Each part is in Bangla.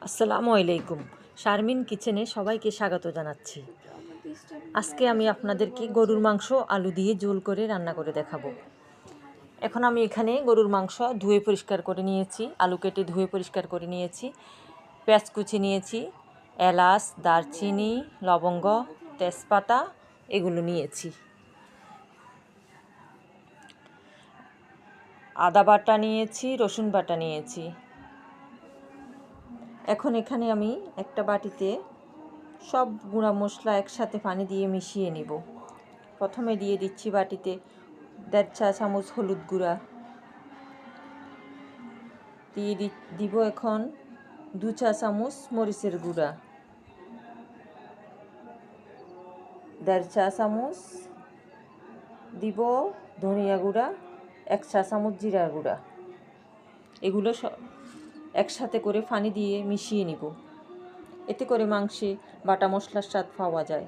আসসালামু আলাইকুম। শারমিন কিচেনে সবাইকে স্বাগত জানাচ্ছি। আজকে আমি আপনাদেরকে গরুর মাংস আলু দিয়ে ঝোল করে রান্না করে দেখাবো। এখন আমি এখানে গরুর মাংস ধুয়ে পরিষ্কার করে নিয়েছি, আলু কেটে ধুয়ে পরিষ্কার করে নিয়েছি, পেঁয়াজ কুচি নিয়েছি, এলাচ, দারচিনি, লবঙ্গ, তেজপাতা এগুলো নিয়েছি। আদা বাটা নিয়েছি, রসুন বাটা নিয়েছি। এখন এখানে আমি একটা বাটিতে সব গুঁড়া মশলা একসাথে পানি দিয়ে মিশিয়ে নিব। প্রথমে দিয়ে দিচ্ছি বাটিতে 1.5 চা চামচ হলুদ গুঁড়া, দিয়ে দিব এখন 2 চা চামচ মরিচের গুঁড়া, 1.5 চা চামচ দিব ধনিয়া গুঁড়া, 1 চা চামচ জিরা গুঁড়া। এগুলো একসাথে করে পানি দিয়ে মিশিয়ে নিব। এতে করে মাংসে বাটা মশলার স্বাদ পাওয়া যায়।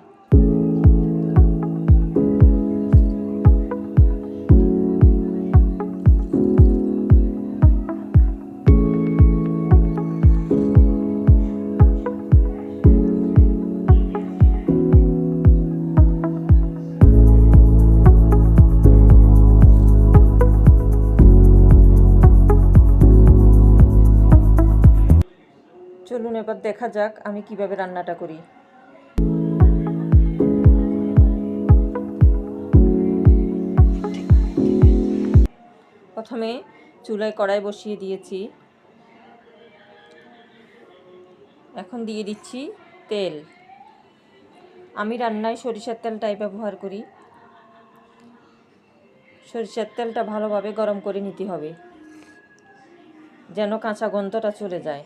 চলুন এবার দেখা যাক আমি কিভাবে রান্নাটা করি। প্রথমে চুলায় কড়াই বসিয়ে দিয়েছি। এখন দিয়ে দিচ্ছি তেল। আমি রান্নায় সরিষার তেলটাই ব্যবহার করি। সরিষার তেলটা ভালোভাবে গরম করে নিতে হবে, যেন কাঁচা গন্ধটা চলে যায়।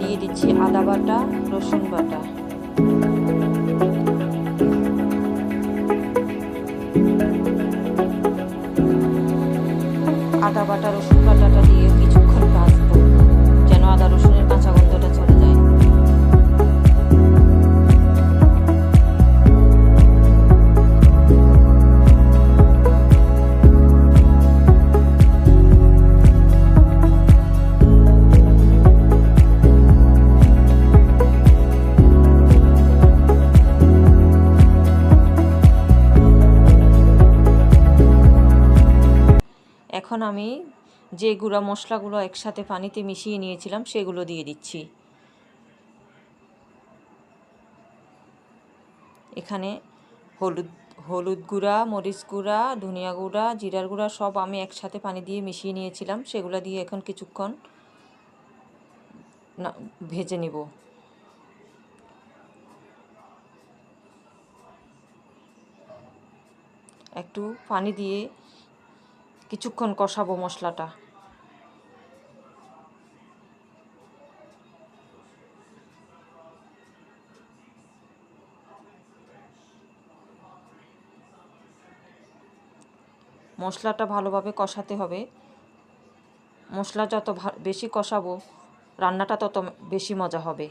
দিয়ে দিচ্ছি আদা বাটা, রসুন বাটা। আদা বাটা রসুন বাটাটা দিয়ে কিছুক্ষণ ভাজবো, যেন আদা রসুনের কাঁচা গন্ধটা চলে যায়। এখন আমি যে গুঁড়া মশলাগুলো একসাথে পানিতে মিশিয়ে নিয়েছিলাম সেগুলো দিয়ে দিচ্ছি। এখানে হলুদ গুঁড়া, মরিচ গুঁড়া, ধনিয়া গুঁড়া, জিরার গুঁড়া সব আমি একসাথে পানি দিয়ে মিশিয়ে নিয়েছিলাম। সেগুলো দিয়ে এখন কিছুক্ষণ ভেজে নিব। একটু পানি দিয়ে কিছুক্ষণ কষাবো মশলাটা। মশলাটা ভালোভাবে কষাতে হবে। মশলা যত বেশি কষাবো রান্নাটা তত বেশি মজা হবে।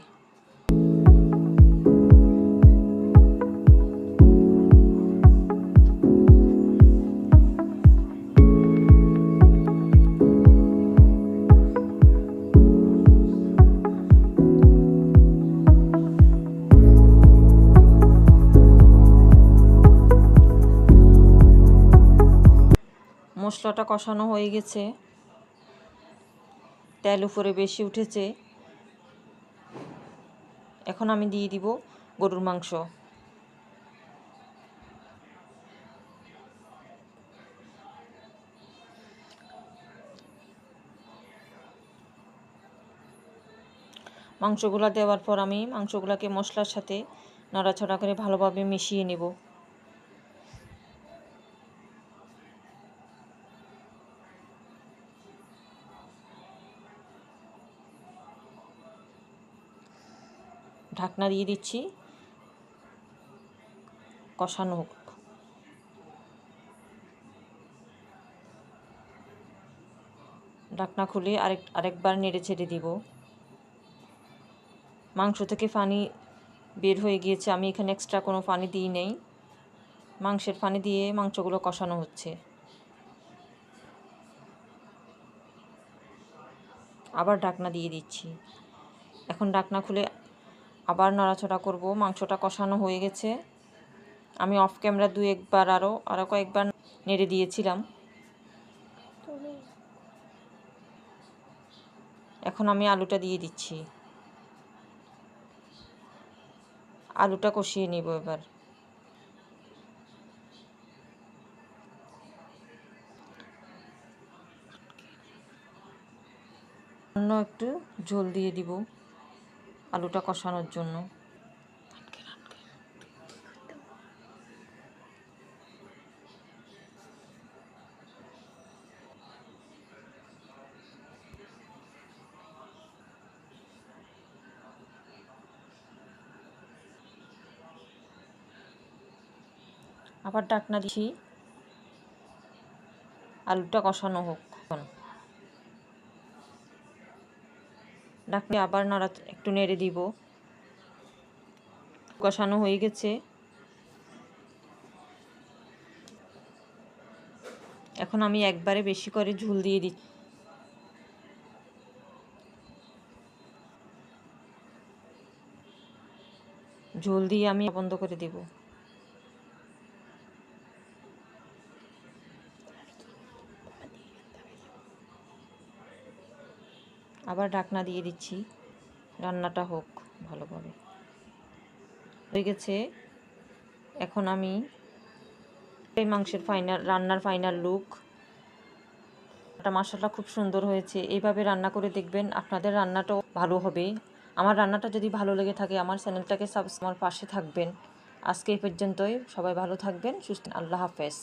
মশলাটা কষানো হয়ে গেছে, তেল উপরে বেশি উঠেছে। এখন আমি দিয়ে দিব গরুর মাংস। মাংসগুলো দেওয়ার পর আমি মাংসগুলোকে মশলার সাথে নাড়াচাড়া করে ভালোভাবে মিশিয়ে নেব। ঢাকনা দিয়ে দিচ্ছি, কষানো হোক। ঢাকনা খুলে আরেকবার নেড়ে ছেড়ে দিব। মাংস থেকে পানি বের হয়ে গিয়েছে, আমি এখানে এক্সট্রা কোনো পানি দিই নেই। মাংসের পানি দিয়ে মাংসগুলো কষানো হচ্ছে। আবার ঢাকনা দিয়ে দিচ্ছি। এখন ঢাকনা খুলে আবার নাড়াচাড়া করব। মাংসটা কষানো হয়ে গেছে। আমি অফ ক্যামেরা আরও কয়েকবার নেড়ে দিয়েছিলাম। এখন আমি আলুটা দিয়ে দিচ্ছি। আলুটা কষিয়ে নিব এবার। অন্য একটু ঝোল দিয়ে দিব আলুটা কষানোর জন্য। আবার ঢাকনা দিচ্ছি, আলুটা কষানো হোক। ঢাকনা আবার একটু নেড়ে দিব। কষানো হয়ে গেছে। এখন আমি একবারে বেশি করে ঝোল দিয়ে দিচ্ছি। ঝোল দিয়ে আমি বন্ধ করে দেব। আবার ঢাকনা দিয়ে দিচ্ছি, রান্নাটা হোক ভালোভাবে। হয়ে গেছে। এখন আমি এই মাংসের রান্নার ফাইনাল লুক। মাশাআল্লাহ খুব সুন্দর হয়েছে। এইভাবে রান্না করে দেখবেন, আপনাদের রান্নাটাও ভালো হবে। আমার রান্নাটা যদি ভালো লেগে থাকে আমার চ্যানেলটাকে সাবস্ক্রাইব, আমার পাশে থাকবেন। আজকে এই পর্যন্তই। সবাই ভালো থাকবেন, সুস্থ। আল্লাহ হাফেজ।